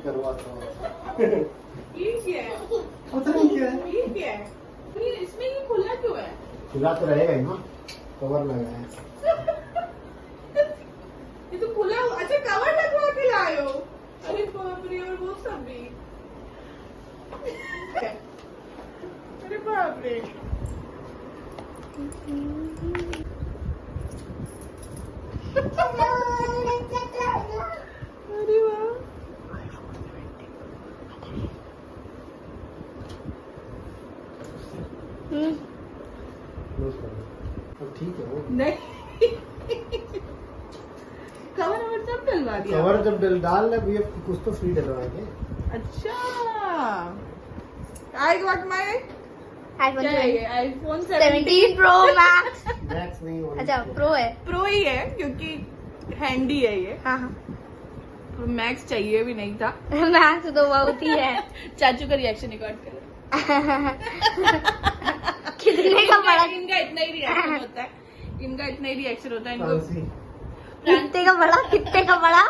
करवाता हूँ। ये क्या है? पता नहीं क्या है। ये क्या है? ये इसमें ये खुला क्यों है? खुला तो रहेगा ही ना, कवर लगा है। ये तो खुला अच्छा कवर लगवा के लाए हो। अरे बाप रे और वो सब भी। अरे बाप रे। अरे वाह। क्लोज कर दो। अब ठीक है वो। नहीं कवर और सब डलवा दिया। कवर जब डाल ले भैया कुछ तो फ्री डलवाएंगे। अच्छा आई गॉट माय आईफोन क्या है ये आईफोन 17 प्रो मैक्स। मैक्स नहीं होना अच्छा चाहिए। प्रो है। प्रो ही है क्योंकि हैंडी है ये। हाँ हाँ मैक्स चाहिए भी नहीं था। मैक्स तो बहुत ही है। चाचू का रिएक्शन रिकॉर्ड करो। कितने का पड़ा? इनका इतना ही रिएक्शन होता है। इनका इतना ही रिएक्शन होता है इनको। फांसी। कितने का पड़ा? कितने का पड़ा?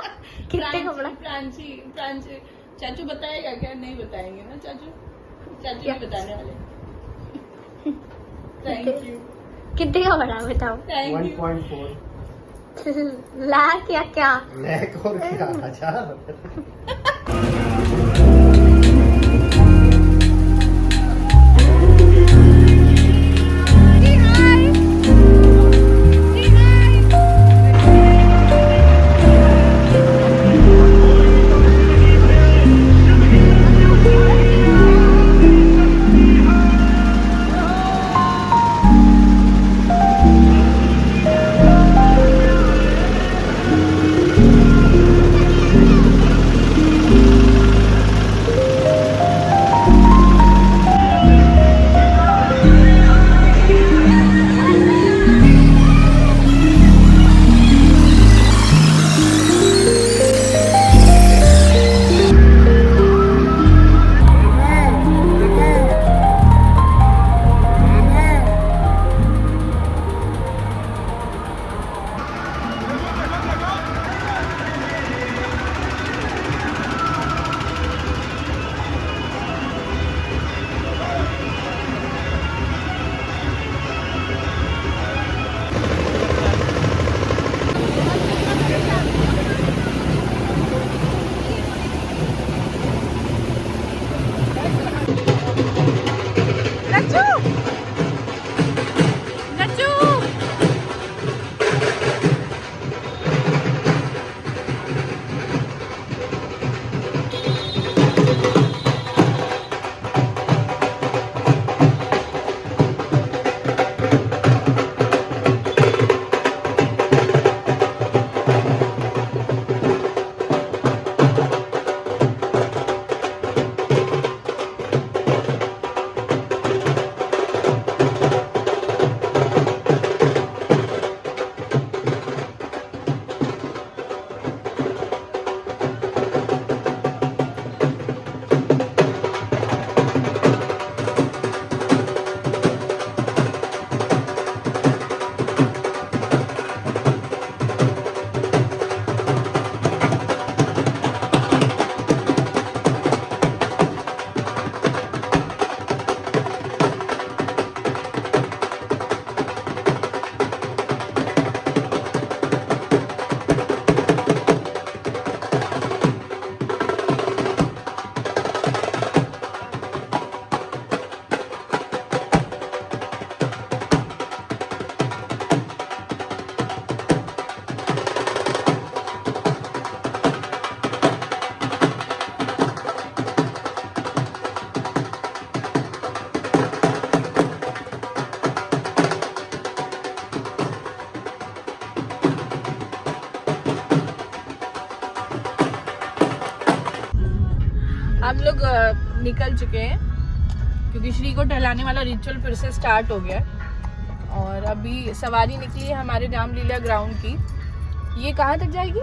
कितने का पड़ा? प्रांची प्रांची चाचू बताएगा क्या? नहीं बताएंगे ना चाचू। चाचू नहीं बताने वाले। थैंक यू कितने का पड़ा बताओ? Thank you. 1.4 लाख या क्या? लाख और क्या 1000। हम लोग निकल चुके हैं क्योंकि श्री को टहलाने वाला रिचुअल फिर से स्टार्ट हो गया और अभी सवारी निकली है हमारे रामलीला ग्राउंड की। ये कहाँ तक जाएगी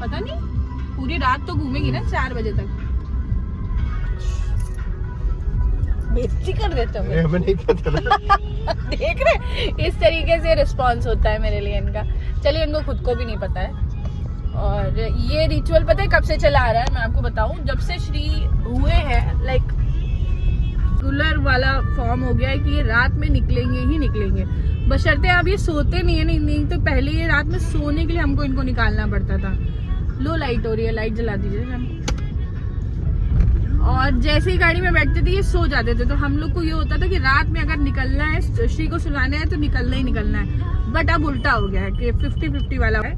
पता नहीं, पूरी रात तो घूमेगी ना 4 बजे तक। बेइज्जती कर देते हो हमें नहीं पता। देख रहे इस तरीके से रिस्पॉन्स होता है मेरे लिए इनका। चलिए इनको खुद को भी नहीं पता है। और ये रिचुअल पता है कब से चला आ रहा है, मैं आपको बताऊं, जब से श्री हुए हैं, लाइक रेगुलर वाला फॉर्म हो गया है कि ये रात में निकलेंगे ही निकलेंगे। बशर्ते अब ये सोते नहीं है, नहीं तो पहले ये रात में सोने के लिए हमको इनको निकालना पड़ता था। लो लाइट हो रही है, लाइट जला दीजिए हम। और जैसे ही गाड़ी में बैठते थे ये सो जाते थे, तो हम लोग को ये होता था कि रात में अगर निकलना है, श्री को सुलाना है तो निकलना ही निकलना है। बट अब उल्टा हो गया है कि 50-50 वाला है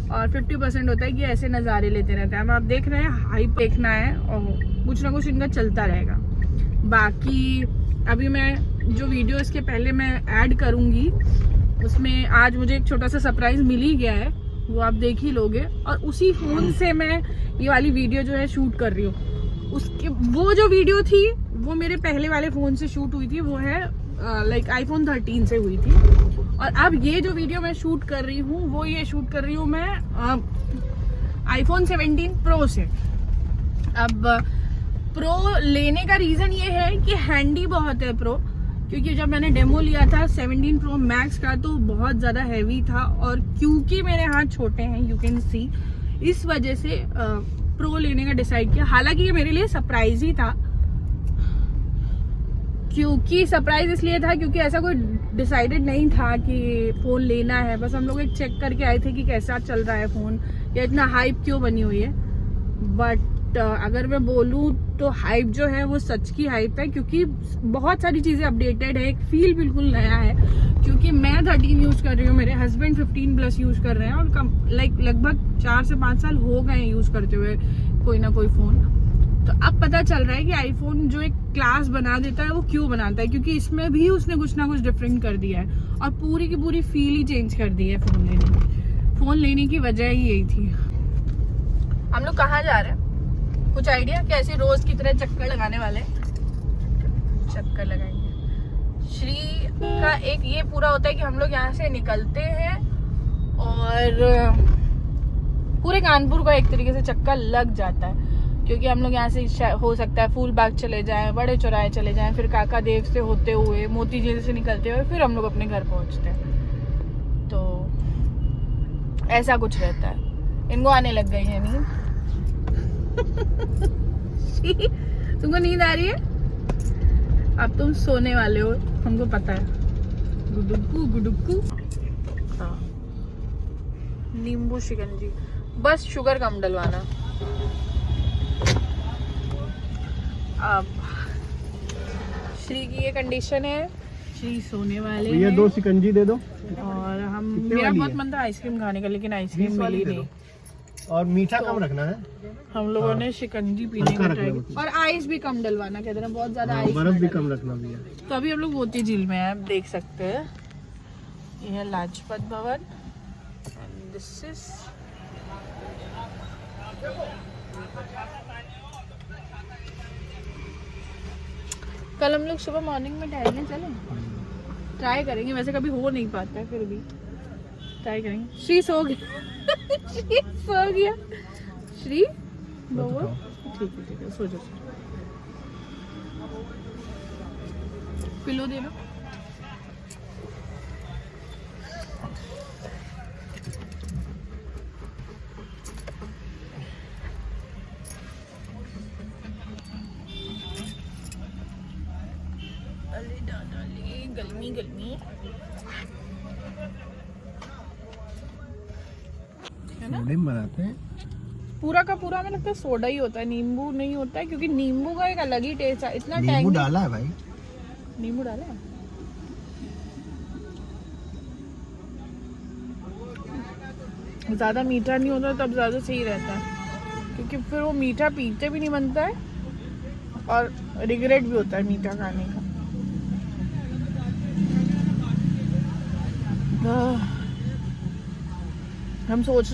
और 50% होता है कि ऐसे नज़ारे लेते रहते हैं। हम आप देख रहे हैं, हाइप देखना है और कुछ ना कुछ इनका चलता रहेगा। बाकी अभी मैं जो वीडियो इसके पहले मैं ऐड करूँगी उसमें आज मुझे एक छोटा सा सरप्राइज़ मिल ही गया है, वो आप देख ही लोगे। और उसी फ़ोन से मैं ये वाली वीडियो जो है शूट कर रही हूँ। उसके वो जो वीडियो थी वो मेरे पहले वाले फ़ोन से शूट हुई थी, वो है लाइक iPhone 13 से हुई थी। और अब ये जो वीडियो मैं शूट कर रही हूँ वो ये शूट कर रही हूँ मैं iPhone 17 Pro से। अब प्रो लेने का रीज़न ये है कि हैंडी बहुत है प्रो, क्योंकि जब मैंने डेमो लिया था 17 Pro Max का तो बहुत ज़्यादा हैवी था, और क्योंकि मेरे हाथ छोटे हैं यू कैन सी, इस वजह से प्रो लेने का डिसाइड किया। हालांकि ये मेरे लिए सरप्राइज ही था, क्योंकि सरप्राइज इसलिए था क्योंकि ऐसा कोई डिसाइडेड नहीं था कि फ़ोन लेना है। बस हम लोग एक चेक करके आए थे कि कैसा चल रहा है फ़ोन, या इतना हाइप क्यों बनी हुई है। बट अगर मैं बोलूँ तो हाइप जो है वो सच की हाइप है, क्योंकि बहुत सारी चीज़ें अपडेटेड है, एक फील बिल्कुल नया है। क्योंकि मैं 13 यूज़ कर रही हूँ, मेरे हस्बैंड 15+ यूज़ कर रहे हैं, और लगभग 4 से 5 साल हो गए हैं यूज़ करते हुए कोई ना कोई फ़ोन। तो अब पता चल रहा है कि आईफोन जो एक क्लास बना देता है वो क्यों बनाता है, क्योंकि इसमें भी उसने कुछ ना कुछ डिफरेंट कर दिया है और पूरी की पूरी फील ही चेंज कर दी है फ़ोन लेने की वजह ही यही थी। हम लोग कहाँ जा रहे हैं, कुछ आइडिया? कैसे रोज की तरह चक्कर लगाने वाले, चक्कर लगाएंगे। श्री का एक ये पूरा होता है कि हम लोग यहाँ से निकलते हैं और पूरे कानपुर का एक तरीके से चक्कर लग जाता है, क्योंकि हम लोग यहाँ से हो सकता है फूल बाग चले जाएं, बड़े चौराहे चले जाएं, फिर काका देव से होते हुए मोती झील से निकलते हुए फिर हम लोग अपने घर पहुँचते हैं। तो ऐसा कुछ रहता है। इनको आने लग गई है नींद। तुमको नींद आ रही है? अब तुम सोने वाले हो, हमको पता है। गुडुक्कू गुडुक्कू। हाँ, नींबू शिकंजी, बस शुगर कम डलवाना। अब श्री की ये कंडीशन है, श्री सोने वाले हैं। 2 शिकंजी दे दो। और हम मेरा बहुत मन था आइसक्रीम खाने का, लेकिन आइसक्रीम मिली नहीं। और मीठा कम रखना है। हम लोगों ने शिकंजी पीने का ट्राई किया, और आइस भी कम डलवाना, कहते हैं बहुत ज्यादा आइस, बर्फ भी कम रखना भैया। तो अभी हम लोग मोती झील में हैं, आप देख सकते हैं। ये है लाजपत भवन एंड दिस इज कल हम लोग सुबह मॉर्निंग में टहलने चलें, ट्राई करेंगे। वैसे कभी हो नहीं पाता है, फिर भी ट्राई करेंगे। श्री सो गया। श्री सो गया। श्री बोलो। ठीक है सो जाओ। पिलो देना। गर्मी है ना? बनाते हैं पूरा का पूरा, हमें लगता है सोडा ही होता है, नींबू नहीं होता है, क्योंकि नींबू का एक अलग ही टेस्ट है। इतना नींबू डाला है भाई, नींबू डाला है। ज्यादा मीठा नहीं होता तब ज्यादा सही रहता है, क्योंकि फिर वो मीठा पीते भी नहीं बनता है और रिग्रेट भी होता है मीठा खाने का।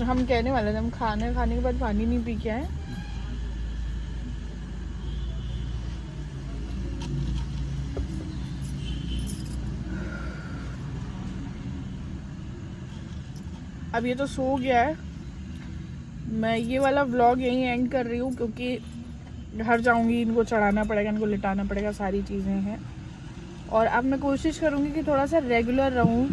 हम कहने वाले थे, हम खाने के बाद पानी नहीं पी के आए। अब ये तो सो गया है। मैं ये वाला व्लॉग यहीं एंड कर रही हूँ, क्योंकि घर जाऊंगी, इनको चढ़ाना पड़ेगा, इनको लिटाना पड़ेगा, सारी चीज़ें हैं। और अब मैं कोशिश करूँगी कि थोड़ा सा रेगुलर रहूँ,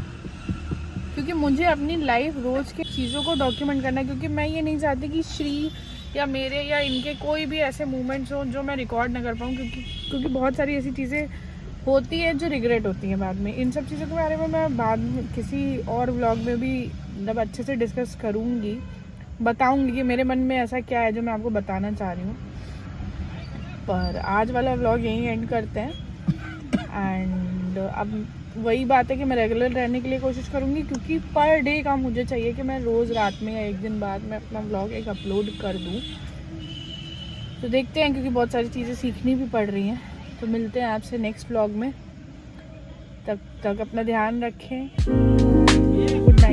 क्योंकि मुझे अपनी लाइफ रोज़ के चीज़ों को डॉक्यूमेंट करना है, क्योंकि मैं ये नहीं चाहती कि श्री या मेरे या इनके कोई भी ऐसे मोमेंट्स हो जो मैं रिकॉर्ड ना कर पाऊँ, क्योंकि बहुत सारी ऐसी चीज़ें होती है जो रिग्रेट होती हैं बाद में। इन सब चीज़ों के बारे में मैं बाद में किसी और व्लॉग में भी मतलब अच्छे से डिस्कस करूँगी, बताऊँगी कि मेरे मन में ऐसा क्या है जो मैं आपको बताना चाह रही हूँ। पर आज वाला व्लॉग यहीं एंड करते हैं। एंड अब वही बात है कि मैं रेगुलर रहने के लिए कोशिश करूँगी, क्योंकि पर डे का मुझे चाहिए कि मैं रोज़ रात में या एक दिन बाद मैं अपना व्लॉग एक अपलोड कर दूँ। तो देखते हैं, क्योंकि बहुत सारी चीज़ें सीखनी भी पड़ रही हैं। तो मिलते हैं आपसे नेक्स्ट व्लॉग में, तब तक अपना ध्यान रखें। Good night.